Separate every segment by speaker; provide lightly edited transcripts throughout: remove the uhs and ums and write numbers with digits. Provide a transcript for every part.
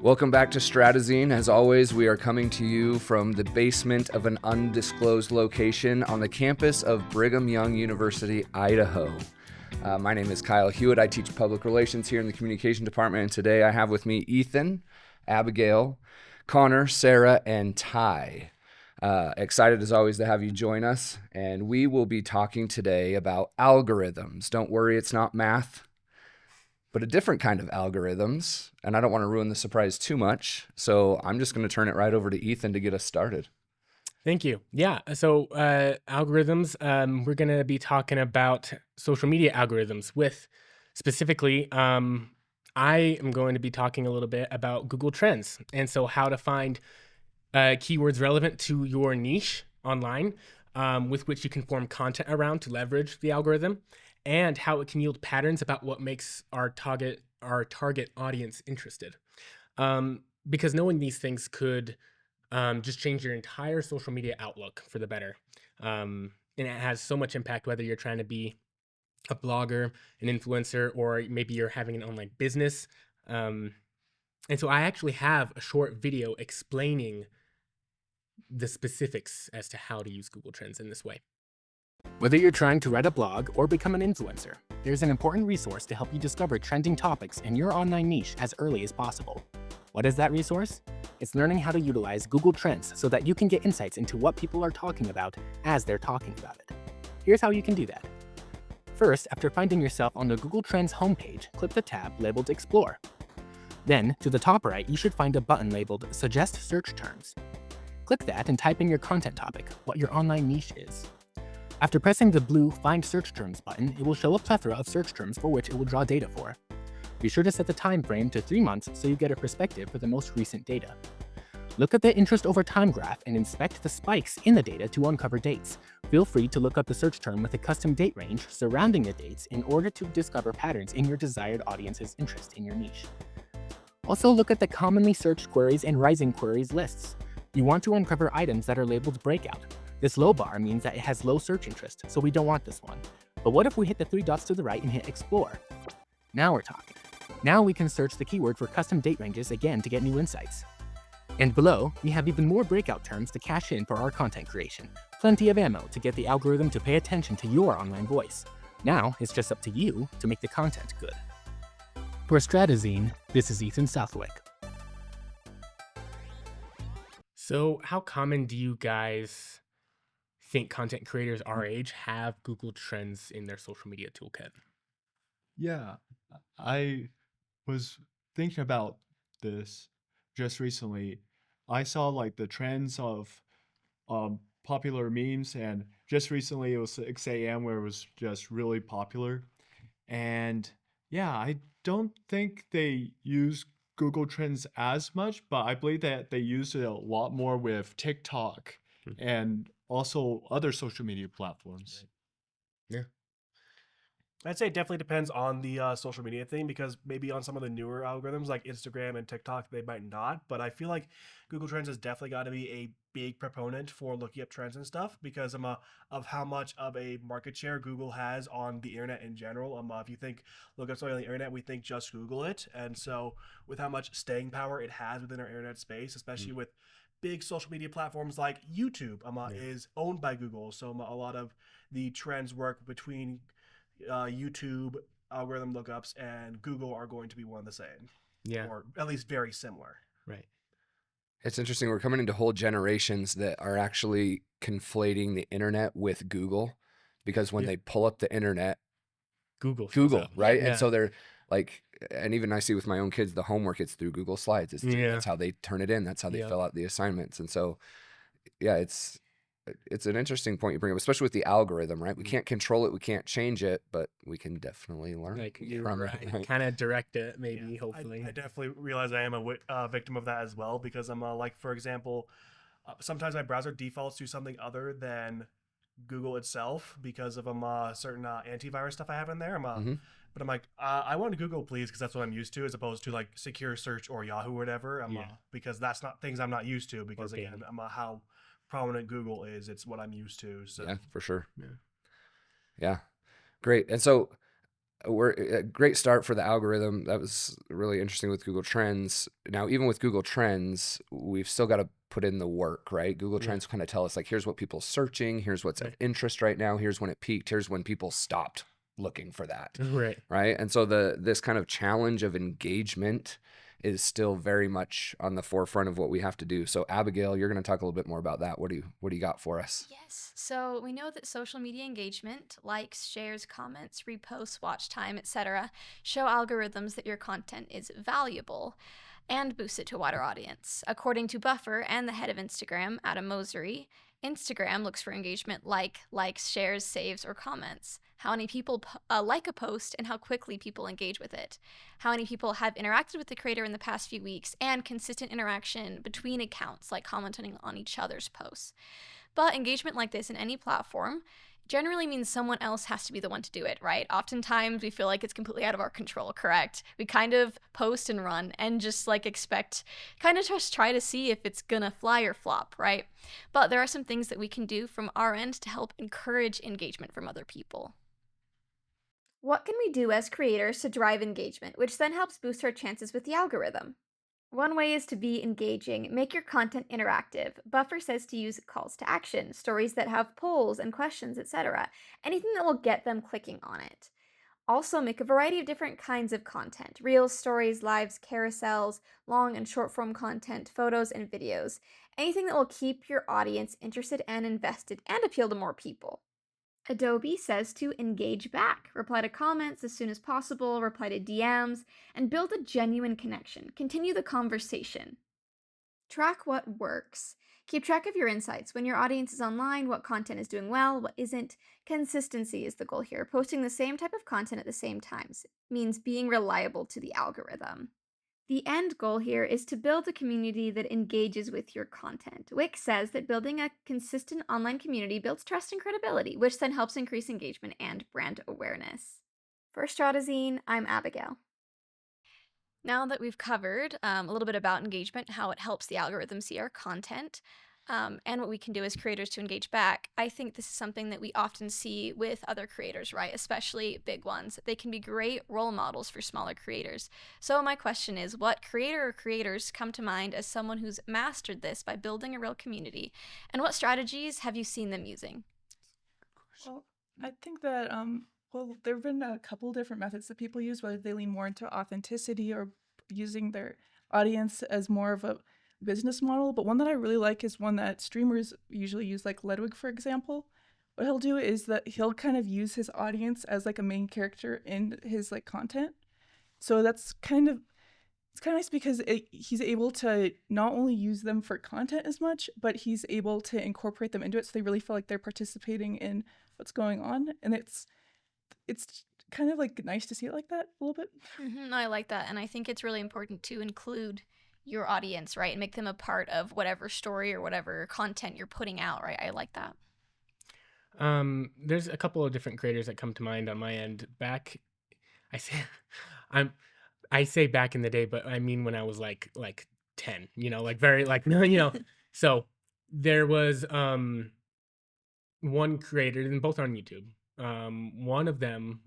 Speaker 1: Welcome back to Stratazine. As always, we are coming to you from the basement of an undisclosed location on the campus of Brigham Young University, Idaho. My name is Kyle Hewitt. I teach public relations here in the communication department, and today I have with me Ethan, Abigail, Connor, Sarah, and Ty. Excited as always to have you join us, and we will be talking today about algorithms. Don't worry, it's not math, but a different kind of algorithms, and I don't want to ruin the surprise too much, so I'm just going to turn it right over to Ethan to get us started.
Speaker 2: Thank you. Yeah, so algorithms, we're going to be talking about social media algorithms with specifically, I am going to be talking a little bit about Google Trends, and so how to find keywords relevant to your niche online with which you can form content around to leverage the algorithm, and how it can yield patterns about what makes our target audience interested. Because knowing these things could just change your entire social media outlook for the better. And it has so much impact whether you're trying to be a blogger, an influencer, or maybe you're having an online business. And so I actually have a short video explaining the specifics as to how to use Google Trends in this way. Whether you're trying to write a blog or become an influencer, there's an important resource to help you discover trending topics in your online niche as early as possible. What is that resource? It's learning how to utilize Google Trends so that you can get insights into what people are talking about as they're talking about it. Here's how you can do that. First, after finding yourself on the Google Trends homepage, click the tab labeled Explore. Then, to the top right, you should find a button labeled Suggest Search Terms. Click that and type in your content topic, what your online niche is. After pressing the blue Find Search Terms button, it will show a plethora of search terms for which it will draw data for. Be sure to set the time frame to 3 months so you get a perspective for the most recent data. Look at the interest over time graph and inspect the spikes in the data to uncover dates. Feel free to look up the search term with a custom date range surrounding the dates in order to discover patterns in your desired audience's interest in your niche. Also look at the commonly searched queries and rising queries lists. You want to uncover items that are labeled breakout. This low bar means that it has low search interest, so we don't want this one. But what if we hit the 3 dots to the right and hit Explore? Now we're talking. Now we can search the keyword for custom date ranges again to get new insights. And below, we have even more breakout terms to cash in for our content creation. Plenty of ammo to get the algorithm to pay attention to your online voice. Now, it's just up to you to make the content good. For Stratazine, this is Ethan Southwick. So how common do you guys think content creators our age have Google Trends in their social media toolkit?
Speaker 3: Yeah, I was thinking about this just recently. I saw like the trends of popular memes, and just recently it was 6 a.m. where it was just really popular. And yeah, I don't think they use Google Trends as much, but I believe that they use it a lot more with TikTok and also other social media platforms.
Speaker 2: Yeah.
Speaker 4: I'd say it definitely depends on the social media thing, because maybe on some of the newer algorithms like Instagram and TikTok, they might not. But I feel like Google Trends has definitely got to be a big proponent for looking up trends and stuff because of how much of a market share Google has on the internet in general. If you look up something on the internet, we think just Google it. And so with how much staying power it has within our internet space, especially with big social media platforms like YouTube is owned by Google. So a lot of the trends work between YouTube algorithm lookups and Google are going to be one of the same.
Speaker 2: Yeah.
Speaker 4: Or at least very similar.
Speaker 2: Right.
Speaker 1: It's interesting. We're coming into whole generations that are actually conflating the internet with Google, because when they pull up the internet, Google, right?
Speaker 2: Yeah.
Speaker 1: And so they're like, and even I see with my own kids, the homework, it's through Google Slides. That's how they turn it in. That's how they fill out the assignments. And so, yeah, it's an interesting point you bring up, especially with the algorithm, right? We can't control it, we can't change it, but we can definitely learn from it. Right?
Speaker 2: Kind of direct it, maybe, hopefully.
Speaker 4: I definitely realize I am a victim of that as well, because I'm like, for example, sometimes my browser defaults to something other than Google itself because of certain antivirus stuff I have in there. But I'm like, I want Google, please, because that's what I'm used to, as opposed to like Secure Search or Yahoo or whatever. Because that's not things I'm not used to. Because again, how prominent Google is, it's what I'm used to. So
Speaker 1: yeah, for sure. Yeah, great. And so we're a great start for the algorithm. That was really interesting with Google Trends. Now, even with Google Trends, we've still got to put in the work, right? Google
Speaker 2: Yeah.
Speaker 1: Trends kind of tell us like, here's what people are searching, here's what's of
Speaker 2: Right.
Speaker 1: interest right now, here's when it peaked, here's when people stopped looking for that,
Speaker 2: Right.
Speaker 1: right? And so this kind of challenge of engagement is still very much on the forefront of what we have to do. So Abigail, you're going to talk a little bit more about that. What do you got for us?
Speaker 5: Yes. So we know that social media engagement, likes, shares, comments, reposts, watch time, etc., show algorithms that your content is valuable and boost it to a wider audience. According to Buffer and the head of Instagram, Adam Mosery, Instagram looks for engagement like likes, shares, saves, or comments. How many people like a post and how quickly people engage with it. How many people have interacted with the creator in the past few weeks, and consistent interaction between accounts, like commenting on each other's posts. But engagement like this in any platform generally means someone else has to be the one to do it, right? Oftentimes we feel like it's completely out of our control, correct? We kind of post and run and just just try to see if it's gonna fly or flop, right? But there are some things that we can do from our end to help encourage engagement from other people. What can we do as creators to drive engagement, which then helps boost our chances with the algorithm? One way is to be engaging. Make your content interactive. Buffer says to use calls to action, stories that have polls and questions, etc. Anything that will get them clicking on it. Also, make a variety of different kinds of content: reels, stories, lives, carousels, long and short form content, photos, and videos. Anything that will keep your audience interested and invested and appeal to more people. Adobe says to engage back, reply to comments as soon as possible, reply to DMs, and build a genuine connection. Continue the conversation. Track what works. Keep track of your insights. When your audience is online, what content is doing well, what isn't. Consistency is the goal here. Posting the same type of content at the same times means being reliable to the algorithm. The end goal here is to build a community that engages with your content. Wix says that building a consistent online community builds trust and credibility, which then helps increase engagement and brand awareness. For Stratazine, I'm Abigail. Now that we've covered a little bit about engagement, how it helps the algorithm see our content, and what we can do as creators to engage back, I think this is something that we often see with other creators, right? Especially big ones. They can be great role models for smaller creators. So my question is, what creator or creators come to mind as someone who's mastered this by building a real community? And what strategies have you seen them using?
Speaker 6: Well, I think that there have been a couple different methods that people use, whether they lean more into authenticity or using their audience as more of a business model. But one that I really like is one that streamers usually use, like Ludwig, for example. What he'll do is that he'll kind of use his audience as like a main character in his like content. So it's kind of nice because he's able to not only use them for content as much, but he's able to incorporate them into it, so they really feel like they're participating in what's going on, and it's kind of like nice to see it like that a little bit.
Speaker 5: I like that, and I think it's really important to include your audience, right, and make them a part of whatever story or whatever content you're putting out, right? I like that.
Speaker 2: There's a couple of different creators that come to mind on my end. I say, I say back in the day, but I mean when I was like 10, like very like no. So there was one creator, and both on YouTube. One of them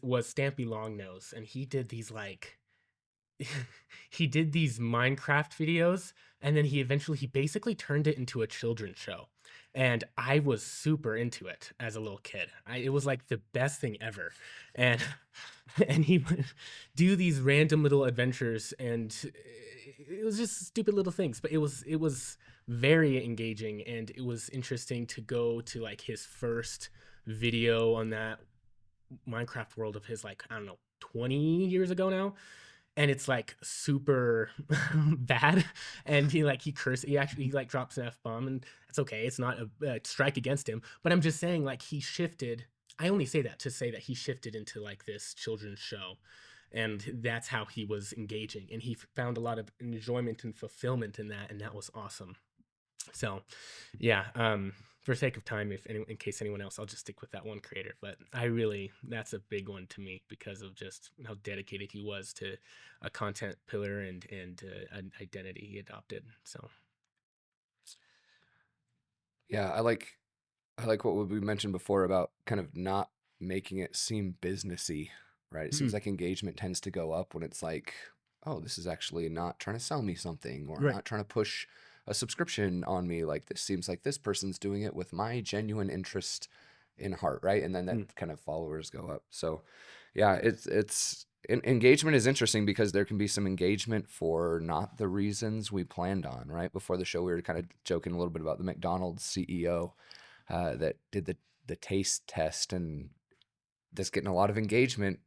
Speaker 2: was Stampy Longnose, and he did these he did these Minecraft videos, and then he basically turned it into a children's show. And I was super into it as a little kid. It was like the best thing ever. And and he would do these random little adventures, and it was just stupid little things, but it was very engaging, and it was interesting to go to like his first video on that Minecraft world of his, like, I don't know, 20 years ago now. And it's like super bad, and he drops an F-bomb, and that's okay. It's not a strike against him, but I'm just saying, like, he shifted. I only say that to say that he shifted into like this children's show, and that's how he was engaging, and he found a lot of enjoyment and fulfillment in that, and that was awesome. So yeah, for sake of time, in case anyone else, I'll just stick with that one creator. But that's a big one to me because of just how dedicated he was to a content pillar and an identity he adopted. So
Speaker 1: Yeah, I like what we mentioned before about kind of not making it seem businessy, right? It seems like engagement tends to go up when it's like, oh, this is actually not trying to sell me something or
Speaker 2: Right.
Speaker 1: not trying to push a subscription on me. Like, this seems like this person's doing it with my genuine interest in heart, right? And then that kind of followers go up. So yeah, engagement is interesting because there can be some engagement for not the reasons we planned on, right? Before the show, we were kind of joking a little bit about the McDonald's CEO that did the taste test, and that's getting a lot of engagement.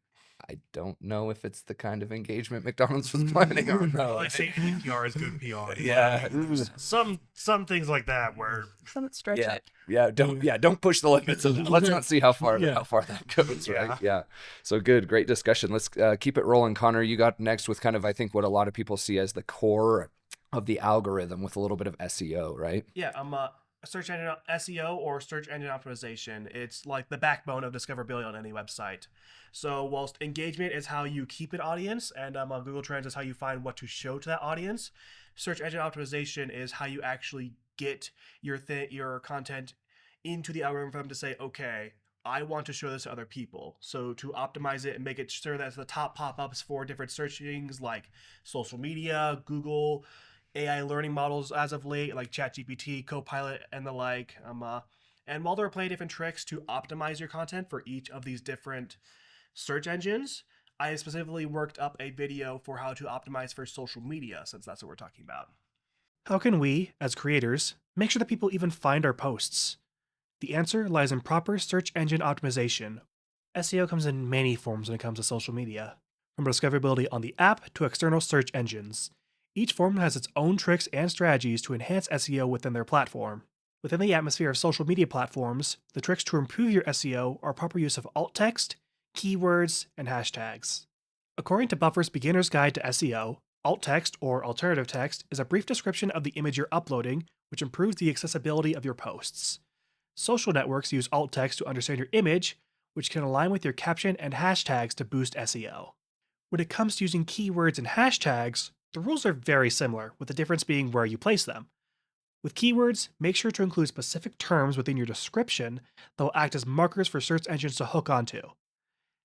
Speaker 1: I don't know if it's the kind of engagement McDonald's was planning on.
Speaker 4: Well, like saying PR is good PR.
Speaker 1: Yeah.
Speaker 4: Some things like that where
Speaker 6: Some stretch
Speaker 1: Yeah.
Speaker 6: it.
Speaker 1: Don't push the limits of that. Let's not see how far
Speaker 2: Yeah.
Speaker 1: that goes, right? Yeah. So good, great discussion. Let's keep it rolling. Connor, you got next with kind of, I think, what a lot of people see as the core of the algorithm with a little bit of SEO, right?
Speaker 4: yeah, search engine SEO or search engine optimization. It's like the backbone of discoverability on any website. So whilst engagement is how you keep an audience, and Google Trends is how you find what to show to that audience, search engine optimization is how you actually get your content into the algorithm for them to say, okay, I want to show this to other people. So to optimize it and make it sure that it's the top pop-ups for different search things like social media, Google, AI learning models as of late, like ChatGPT, Copilot, and the like. And while there are plenty of different tricks to optimize your content for each of these different search engines, I specifically worked up a video for how to optimize for social media, since that's what we're talking about. How can we, as creators, make sure that people even find our posts? The answer lies in proper search engine optimization. SEO comes in many forms when it comes to social media, from discoverability on the app to external search engines. Each form has its own tricks and strategies to enhance SEO within their platform. Within the atmosphere of social media platforms, the tricks to improve your SEO are proper use of alt text, keywords, and hashtags. According to Buffer's Beginner's Guide to SEO, alt text or alternative text is a brief description of the image you're uploading, which improves the accessibility of your posts. Social networks use alt text to understand your image, which can align with your caption and hashtags to boost SEO. When it comes to using keywords and hashtags, the rules are very similar, with the difference being where you place them. With keywords, make sure to include specific terms within your description that will act as markers for search engines to hook onto.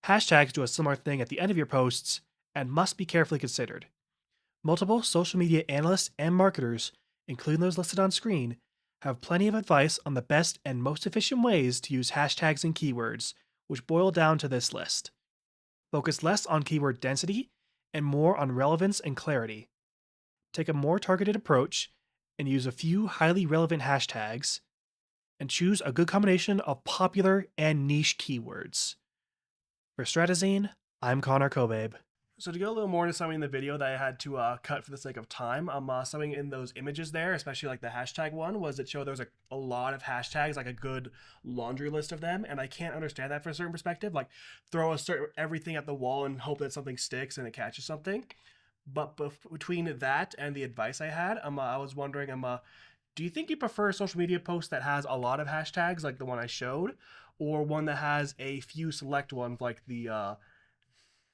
Speaker 4: Hashtags do a similar thing at the end of your posts and must be carefully considered. Multiple social media analysts and marketers, including those listed on screen, have plenty of advice on the best and most efficient ways to use hashtags and keywords, which boil down to this list. Focus less on keyword density and more on relevance and clarity. Take a more targeted approach and use a few highly relevant hashtags, and choose a good combination of popular and niche keywords. For Stratazine, I'm Connor Kobabe. So to go a little more into something in the video that I had to cut for the sake of time, something in those images there, especially like the hashtag one, was it showed there was a lot of hashtags, like a good laundry list of them, and I can't understand that from a certain perspective. Like throw everything at the wall and hope that something sticks and it catches something. But between that and the advice I had, I was wondering, do you think you prefer a social media post that has a lot of hashtags like the one I showed, or one that has a few select ones like the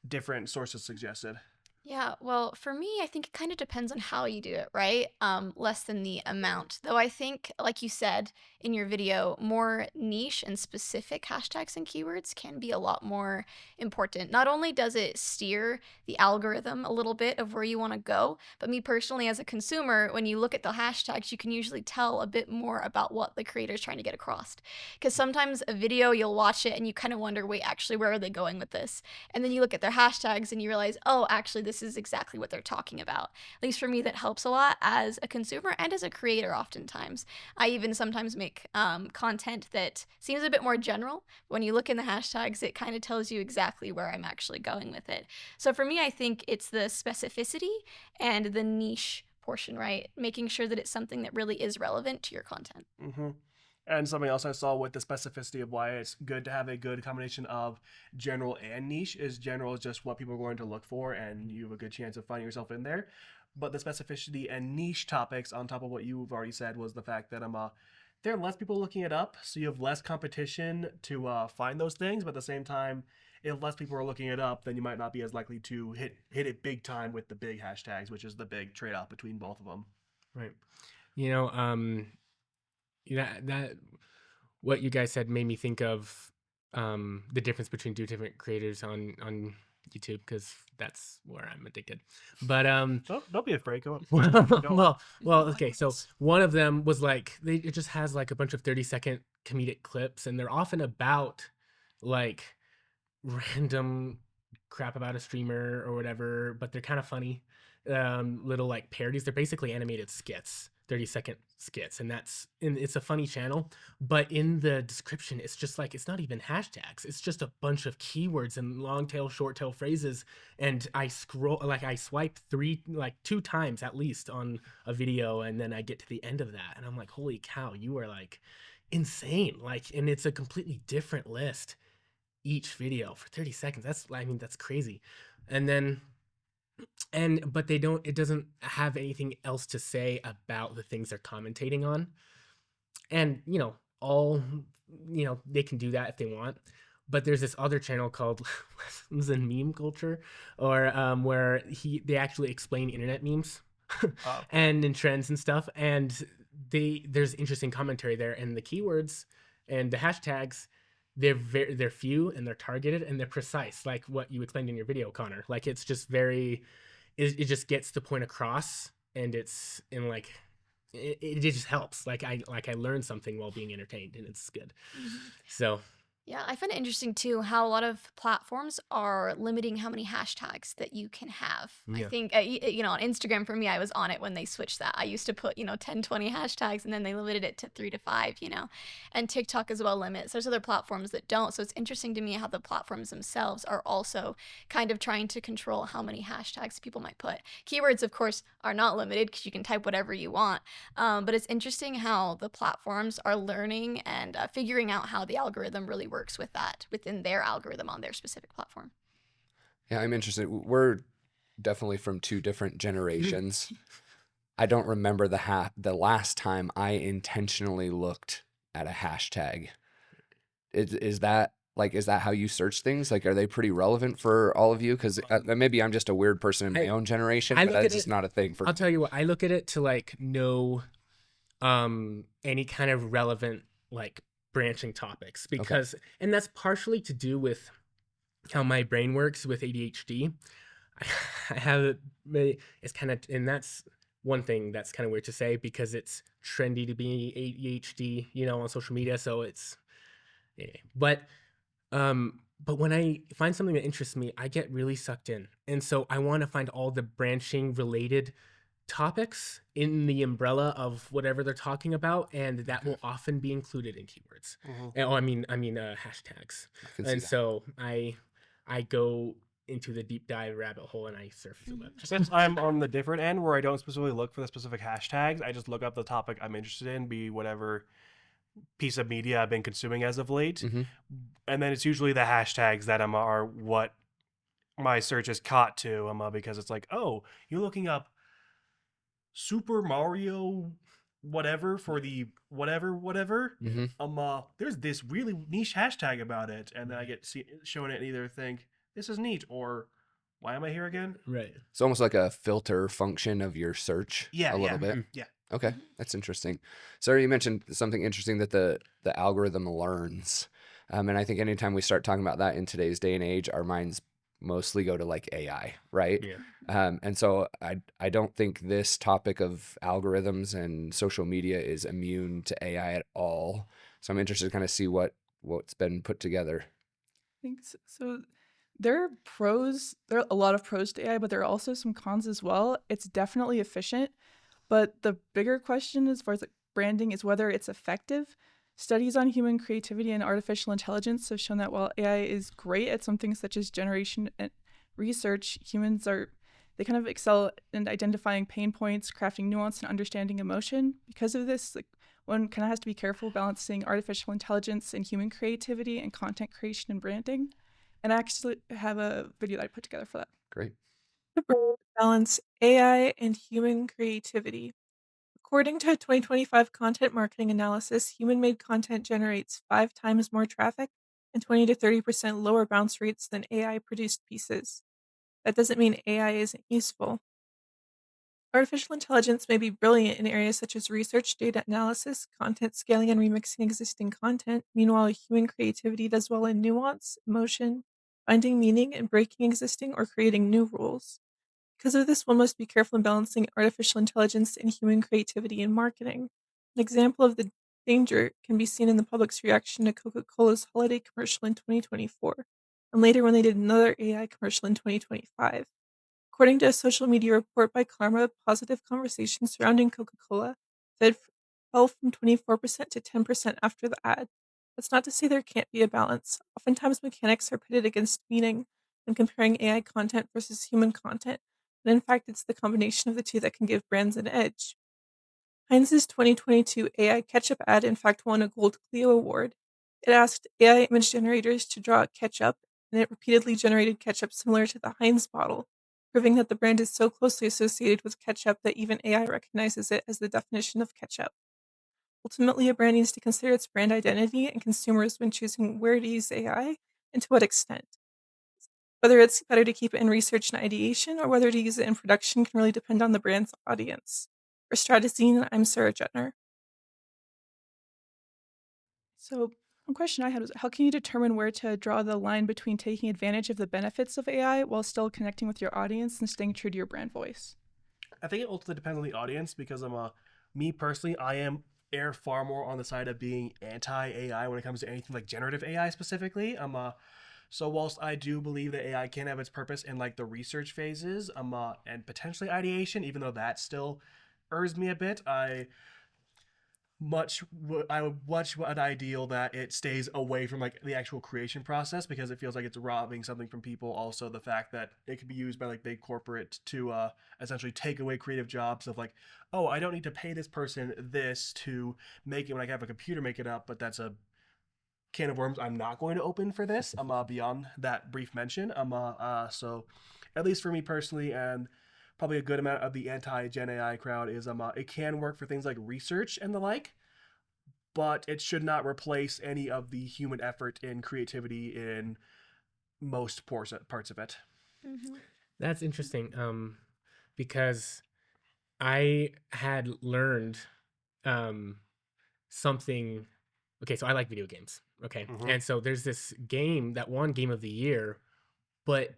Speaker 4: different sources suggested?
Speaker 5: Yeah, well, for me, I think it kind of depends on how you do it, right? Less than the amount. Though I think, like you said in your video, more niche and specific hashtags and keywords can be a lot more important. Not only does it steer the algorithm a little bit of where you want to go, but me personally, as a consumer, when you look at the hashtags, you can usually tell a bit more about what the creator is trying to get across. Because sometimes a video, you'll watch it and you kind of wonder, wait, actually, where are they going with this? And then you look at their hashtags and you realize, oh, actually, this is exactly what they're talking about. At least for me, that helps a lot as a consumer and as a creator oftentimes. I even sometimes make content that seems a bit more general. When you look in the hashtags, it kind of tells you exactly where I'm actually going with it. So for me, I think it's the specificity and the niche portion, right? Making sure that it's something that really is relevant to your content.
Speaker 4: Mm-hmm. And something else I saw with the specificity of why it's good to have a good combination of general and niche is general is just what people are going to look for, and you have a good chance of finding yourself in there. But the specificity and niche topics, on top of what you've already said, was the fact that there are less people looking it up, so you have less competition to find those things. But at the same time, if less people are looking it up, then you might not be as likely to hit it big time with the big hashtags, which is the big trade-off between both of them.
Speaker 2: Right. You know, that what you guys said made me think of the difference between two different creators on YouTube, because that's where I'm addicted. But
Speaker 4: So don't be afraid. Go on.
Speaker 2: well, okay. So one of them was like it just has like a bunch of 30-second comedic clips, and they're often about like random crap about a streamer or whatever, but they're kind of funny. Little like parodies. They're basically animated skits, 30-second skits, and it's a funny channel. But in the description, it's just like it's not even hashtags. It's just a bunch of keywords and long tail, short tail phrases. And I swipe two times at least on a video, and then I get to the end of that, and I'm like, holy cow, you are like insane. Like, and it's a completely different list each video for 30 seconds. That's crazy. And then but it doesn't have anything else to say about the things they're commentating on. And they can do that if they want. But there's this other channel called Lessons in Meme Culture, or where they actually explain internet memes and in trends and stuff. And there's interesting commentary there, and the keywords and the hashtags, they're few and they're targeted and they're precise, like what you explained in your video, Connor. Like it's just it just gets the point across, and it's in like it just helps. Like I learned something while being entertained, and it's good. So
Speaker 5: Yeah, I find it interesting too how a lot of platforms are limiting how many hashtags that you can have. I
Speaker 2: Yeah.
Speaker 5: think, on Instagram for me, I was on it when they switched that. I used to put, 10, 20 hashtags, and then they limited it to 3 to 5. And TikTok as well limits. There's other platforms that don't. So it's interesting to me how the platforms themselves are also kind of trying to control how many hashtags people might put. Keywords, of course, are not limited because you can type whatever you want. But it's interesting how the platforms are learning and figuring out how the algorithm really works with that within their algorithm on their specific platform.
Speaker 1: Yeah, I'm interested. We're definitely from two different generations. I don't remember the last time I intentionally looked at a hashtag. Is that how you search things? Like, are they pretty relevant for all of you? Because maybe I'm just a weird person in my own generation,
Speaker 2: I
Speaker 1: but
Speaker 2: look at
Speaker 1: that's just
Speaker 2: it-
Speaker 1: not a thing for
Speaker 2: I'll
Speaker 1: me.
Speaker 2: tell you what, I look at it to like know any kind of relevant like branching topics, because and that's partially to do with how my brain works with ADHD. I have it's kind of, and that's one thing that's kind of weird to say because it's trendy to be ADHD, on social media. So it's, but when I find something that interests me, I get really sucked in, and so I want to find all the branching related topics in the umbrella of whatever they're talking about, and that will often be included in keywords. Oh, I mean hashtags.
Speaker 1: I can see
Speaker 2: And
Speaker 1: that.
Speaker 2: so I go into the deep dive rabbit hole and I surf through it.
Speaker 4: Since I'm on the different end where I don't specifically look for the specific hashtags, I just look up the topic I'm interested in, be whatever piece of media I've been consuming as of late.
Speaker 1: Mhm.
Speaker 4: And then it's usually the hashtags that are what my search is caught to, because it's like, oh, you're looking up Super Mario whatever for the whatever. There's this really niche hashtag about it, and then I get shown it and either think this is neat or why am I here again?
Speaker 2: Right.
Speaker 1: It's almost like a filter function of your search.
Speaker 4: Yeah,
Speaker 1: a little bit.
Speaker 4: Yeah.
Speaker 1: Okay, that's interesting. Sarah, you mentioned something interesting that the algorithm learns, and I think anytime we start talking about that in today's day and age, our minds mostly go to like AI, right?
Speaker 2: Yeah.
Speaker 1: And so I don't think this topic of algorithms and social media is immune to AI at all. So I'm interested to kind of see what's been put together.
Speaker 6: I think so. There are a lot of pros to AI, but there are also some cons as well. It's definitely efficient, but the bigger question as far as like branding is whether it's effective. Studies on human creativity and artificial intelligence have shown that while AI is great at some things such as generation and research, they kind of excel in identifying pain points, crafting nuance, and understanding emotion. Because of this, like one kind of has to be careful balancing artificial intelligence and human creativity and content creation and branding. And I actually have a video that I put together for that.
Speaker 1: Great.
Speaker 7: Balance AI and human creativity. According to a 2025 content marketing analysis, human-made content generates 5 times more traffic and 20 to 30% lower bounce rates than AI-produced pieces. That doesn't mean AI isn't useful. Artificial intelligence may be brilliant in areas such as research, data analysis, content scaling, and remixing existing content. Meanwhile, human creativity does well in nuance, emotion, finding meaning, and breaking existing or creating new rules. Because of this, one must be careful in balancing artificial intelligence and human creativity in marketing. An example of the danger can be seen in the public's reaction to Coca Cola's holiday commercial in 2024, and later when they did another AI commercial in 2025. According to a social media report by Karma, positive conversations surrounding Coca Cola fell from 24% to 10% after the ad. That's not to say there can't be a balance. Oftentimes, mechanics are pitted against meaning when comparing AI content versus human content, and in fact, it's the combination of the two that can give brands an edge. Heinz's 2022 AI ketchup ad, in fact, won a Gold Clio Award. It asked AI image generators to draw ketchup, and it repeatedly generated ketchup similar to the Heinz bottle, proving that the brand is so closely associated with ketchup that even AI recognizes it as the definition of ketchup. Ultimately, a brand needs to consider its brand identity and consumers when choosing where to use AI and to what extent. Whether it's better to keep it in research and ideation or whether to use it in production can really depend on the brand's audience. For Stratazine, I'm Sarah Jetner.
Speaker 6: So, one question I had was how can you determine where to draw the line between taking advantage of the benefits of AI while still connecting with your audience and staying true to your brand voice?
Speaker 4: I think it ultimately depends on the audience because me personally, I am air far more on the side of being anti AI when it comes to anything like generative AI specifically. So whilst I do believe that AI can have its purpose in like the research phases, and potentially ideation, even though that still irks me a bit, I would much would ideal that it stays away from like the actual creation process because it feels like it's robbing something from people. Also, the fact that it can be used by like big corporate to essentially take away creative jobs of like, oh, I don't need to pay this person this to make it when I have a computer make it up, but that's a can of worms I'm not going to open for this. Beyond that brief mention. So at least for me personally, and probably a good amount of the anti-Gen AI crowd is it can work for things like research and the like, but it should not replace any of the human effort in creativity in most parts of it.
Speaker 5: Mm-hmm.
Speaker 2: That's interesting. Because I had learned um something. Okay, so I like video games. Okay,
Speaker 4: Mhm.
Speaker 2: and so there's this game that won Game of the Year, but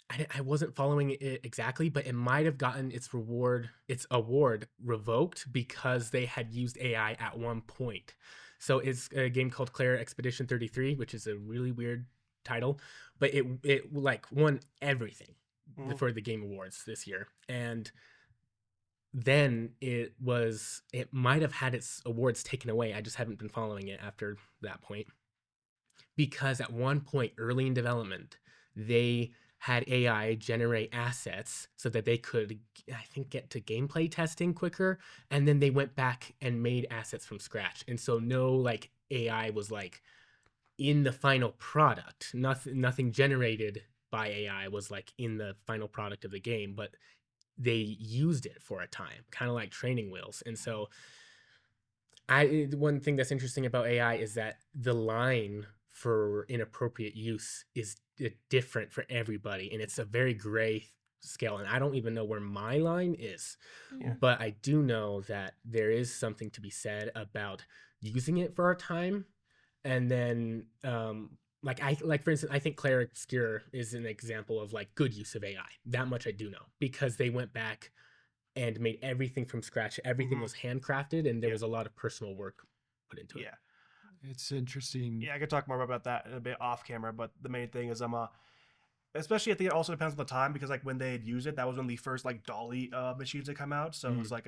Speaker 2: I wasn't following it exactly, but it might have gotten its award revoked because they had used AI at one point. So it's a game called Claire Expedition 33, which is a really weird title, but it like won everything
Speaker 4: Mhm.
Speaker 2: for the Game Awards this year. And then it might have had its awards taken away. I just haven't been following it after that point because at one point early in development, they had AI generate assets so that they could, I think, get to gameplay testing quicker. And then they went back and made assets from scratch. And so no like AI was like in the final product. Nothing generated by AI was like in the final product of the game, but they used it for a time, kind of like training wheels. And so one thing that's interesting about AI is that the line for inappropriate use is different for everybody, and it's a very gray scale. And I don't even know where my line is,
Speaker 4: Yeah.
Speaker 2: but I do know that there is something to be said about using it for our time, and then like for instance, I think Claire Obscure is an example of like good use of AI. That much I do know because they went back and made everything from scratch. Everything
Speaker 4: Mhm.
Speaker 2: was handcrafted, and there
Speaker 4: Yeah.
Speaker 2: was a lot of personal work put into it.
Speaker 4: Yeah.
Speaker 3: It's interesting.
Speaker 4: Yeah, I could talk more about that in a bit off camera, but the main thing is especially I think it also depends on the time because like when they had used it, that was when the first like Dolly machines had come out. So it was like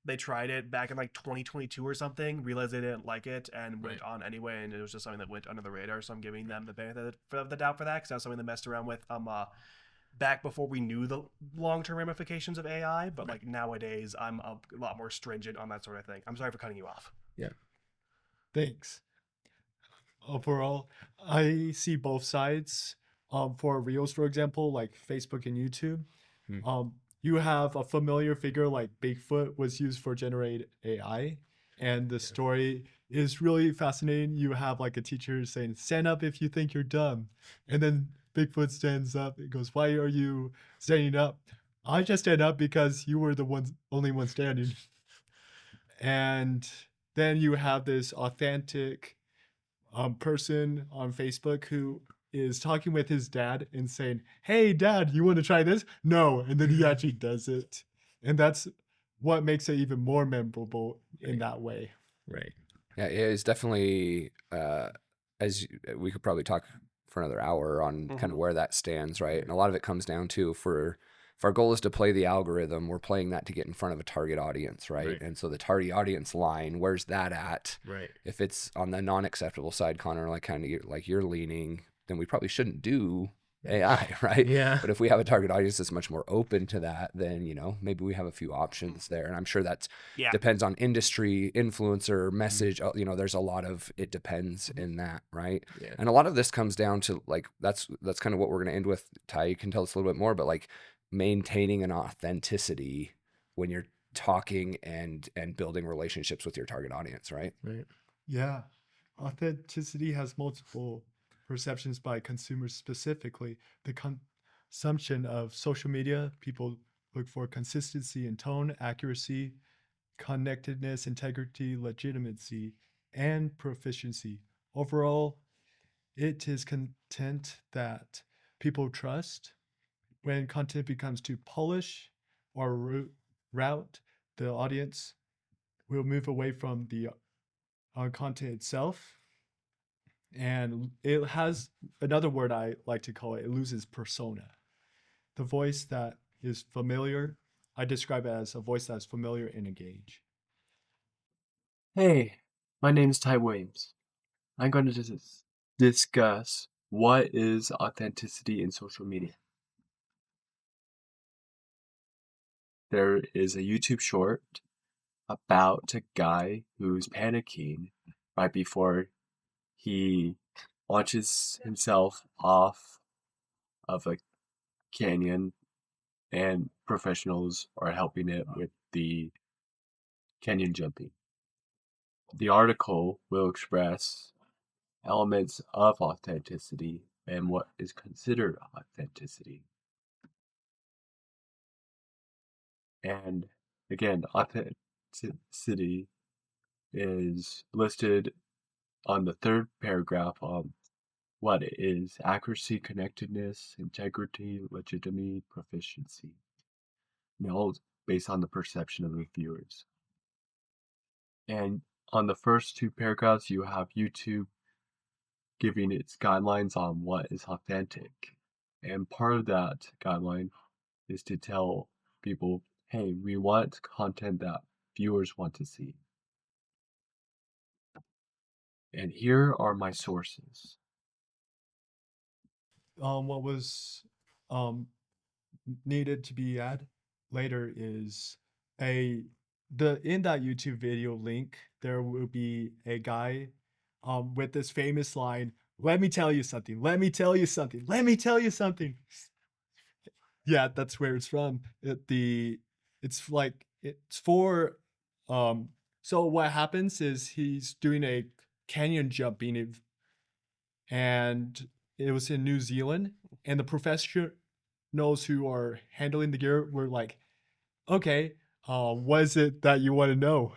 Speaker 4: they tried it back in like 2022 or something, realized they didn't like it, and went
Speaker 2: Right.
Speaker 4: on anyway. And it was just something that went under the radar. So I'm giving them the benefit of the doubt for that because that was something they messed around with back before we knew the long term ramifications of AI. But
Speaker 2: Right.
Speaker 4: like nowadays, I'm a lot more stringent on that sort of thing. I'm sorry for cutting you off.
Speaker 2: Yeah.
Speaker 3: Thanks. Overall, I see both sides. For Reels, for example, like Facebook and YouTube,
Speaker 1: Hmm.
Speaker 3: you have a familiar figure like Bigfoot was used for generate AI, and the story is really fascinating. You have like a teacher saying, "Stand up if you think you're dumb," and then Bigfoot stands up and goes, "Why are you standing up?" I just stand up because you were the only one standing. And then you have this authentic person on Facebook who is talking with his dad and saying, "Hey, Dad, you want to try this?" No, and then he actually does it, and that's what makes it even more memorable in that way.
Speaker 2: Right.
Speaker 1: Yeah, it is definitely, we could probably talk for another hour on kind of where that stands, right? And a lot of it comes down to if our goal is to play the algorithm, we're playing that to get in front of a target audience, right?
Speaker 2: Right.
Speaker 1: And so the target audience line, where's that at?
Speaker 2: Right.
Speaker 1: If it's on the non-acceptable side, Connor, like kind of like you're leaning, then we probably shouldn't do AI, right?
Speaker 2: Yeah.
Speaker 1: But if we have a target audience that's much more open to that, then, maybe we have a few options there. And I'm sure that's
Speaker 4: Yeah.
Speaker 1: depends on industry, influencer, message. There's a lot of it depends in that, right?
Speaker 2: Yeah.
Speaker 1: And a lot of this comes down to like that's kind of what we're going to end with. Ty, you can tell us a little bit more, but like maintaining an authenticity when you're talking and building relationships with your target audience, right?
Speaker 2: Right.
Speaker 3: Yeah, authenticity has multiple perceptions by consumers specifically. The consumption of social media, people look for consistency in tone, accuracy, connectedness, integrity, legitimacy, and proficiency. Overall, it is content that people trust. When content becomes too polished or route, the audience will move away from the content itself. And it has another word I like to call it loses persona. The voice that is familiar, I describe it as a voice that's familiar and engaged.
Speaker 8: Hey, my name is Ty Williams. I'm going to discuss what is authenticity in social media. There is a YouTube short about a guy who's panicking right before he launches himself off of a canyon, and professionals are helping it with the canyon jumping. The article will express elements of authenticity and what is considered authenticity. And again, authenticity is listed on the third paragraph on what it is: accuracy, connectedness, integrity, legitimacy, proficiency. And all based on the perception of the viewers. And on the first two paragraphs, you have YouTube giving its guidelines on what is authentic. And part of that guideline is to tell people, hey, we want content that viewers want to see. And here are my sources.
Speaker 3: What was needed to be added later is in that YouTube video link, there will be a guy with this famous line, "Let me tell you something, let me tell you something, let me tell you something." Yeah, that's where it's from. It's for so what happens is he's doing a canyon jumping and it was in New Zealand, and the professionals who are handling the gear were like, "Okay, what is it that you want to know?"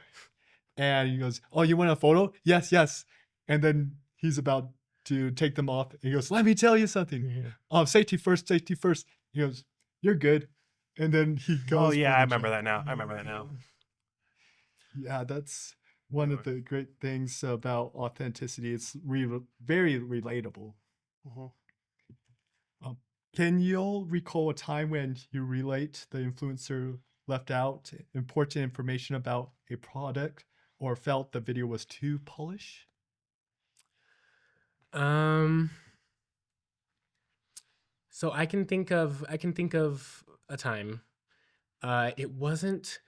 Speaker 3: And he goes, "Oh, you want a photo? Yes, yes." And then he's about to take them off. And he goes, "Let me tell you something. Safety first, safety first." He goes, "You're good." And then he goes.
Speaker 4: Oh
Speaker 3: for
Speaker 4: yeah,
Speaker 3: the
Speaker 4: I remember
Speaker 3: jump.
Speaker 4: that now. I remember that now.
Speaker 3: Yeah, that's one of the great things about authenticity. It's very relatable. Can you all recall a time when you relate the influencer left out important information about a product or felt the video was too polished?
Speaker 2: So I can think of a time. It wasn't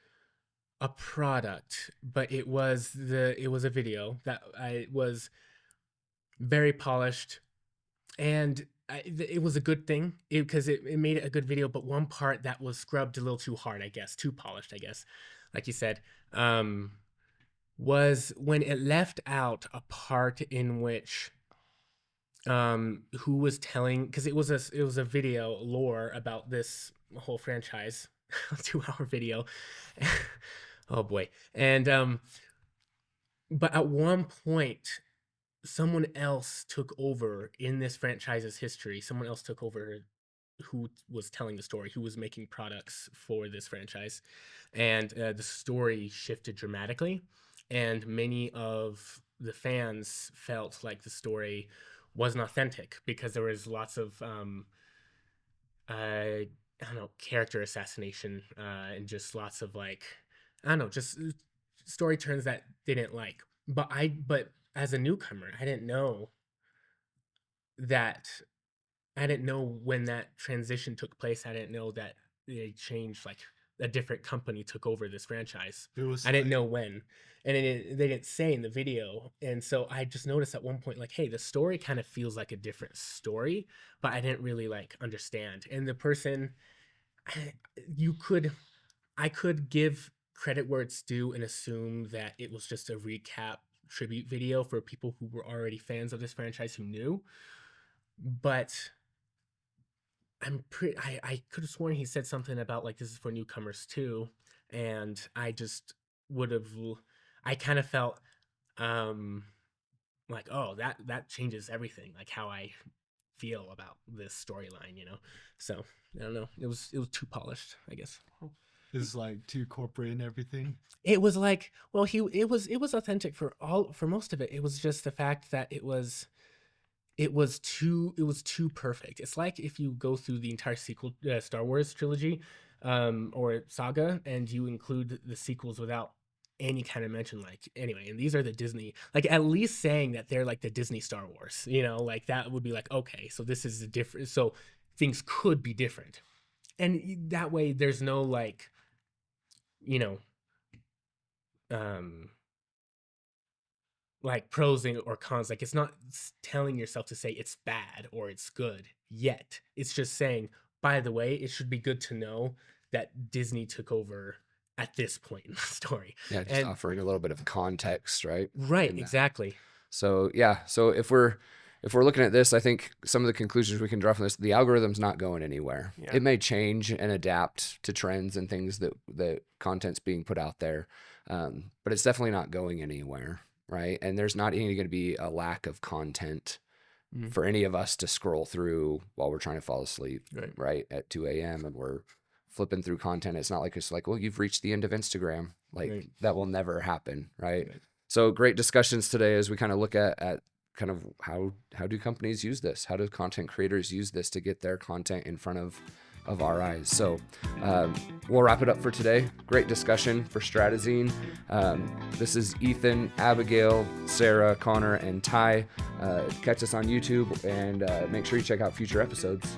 Speaker 2: a product, but it was a video that was very polished, and it was a good thing because it made it a good video. But one part that was scrubbed a little too hard, I guess, too polished, I guess, like you said, was when it left out a part in which who was telling, because it was a video lore about this a whole franchise, a 2-hour video. Oh boy. And but at one point, someone else took over in this franchise's history. Someone else took over who was telling the story, who was making products for this franchise. And the story shifted dramatically. And many of the fans felt like the story wasn't authentic because there was lots of, I don't know, character assassination and just lots of like, I don't know, just story turns that they didn't like. But as a newcomer, I didn't know that. I didn't know when that transition took place. I didn't know that they changed, like a different company took over this franchise.
Speaker 3: It was
Speaker 2: I didn't
Speaker 3: like
Speaker 2: know when, and they didn't say in the video. And so I just noticed at one point, like, hey, the story kind of feels like a different story, but I didn't really like understand. And the person, I could give credit where it's due and assume that it was just a recap tribute video for people who were already fans of this franchise who knew, but I could have sworn he said something about like this is for newcomers too, and I just would have I kind of felt like, oh, that changes everything, like how I feel about this storyline, you know. So I don't know, it was too polished, I guess.
Speaker 3: it's like too corporate and everything.
Speaker 2: It was like, well, it was authentic for most of it. It was just the fact that it was too perfect. It's like if you go through the entire sequel Star Wars trilogy or saga, and you include the sequels without any kind of mention, like, anyway, and these are the Disney, like, at least saying that they're like the Disney Star Wars, you know, like that would be like, okay, so this is a different, so things could be different, and that way there's no like, you know, like pros or cons. Like, it's not telling yourself to say it's bad or it's good yet. It's just saying, by the way, it should be good to know that Disney took over at this point in the story.
Speaker 1: Yeah, just
Speaker 2: And
Speaker 1: offering a little bit of context, right?
Speaker 2: right,
Speaker 1: in that.
Speaker 2: exactly.
Speaker 1: So yeah, so if we're looking at this, I think some of the conclusions we can draw from this, the algorithm's not going anywhere.
Speaker 4: Yeah.
Speaker 1: It may change and adapt to trends and things that content's being put out there, but it's definitely not going anywhere, right? And there's not even going to be a lack of content for any of us to scroll through while we're trying to fall asleep, right, at 2 a.m. and we're flipping through content. It's not like it's like, well, you've reached the end of Instagram. Like that will never happen, right? So great discussions today as we kind of look at kind of how do companies use this? How do content creators use this to get their content in front of our eyes? So we'll wrap it up for today. Great discussion for Stratazine. This is Ethan, Abigail, Sarah, Connor, and Ty. Catch us on YouTube and make sure you check out future episodes.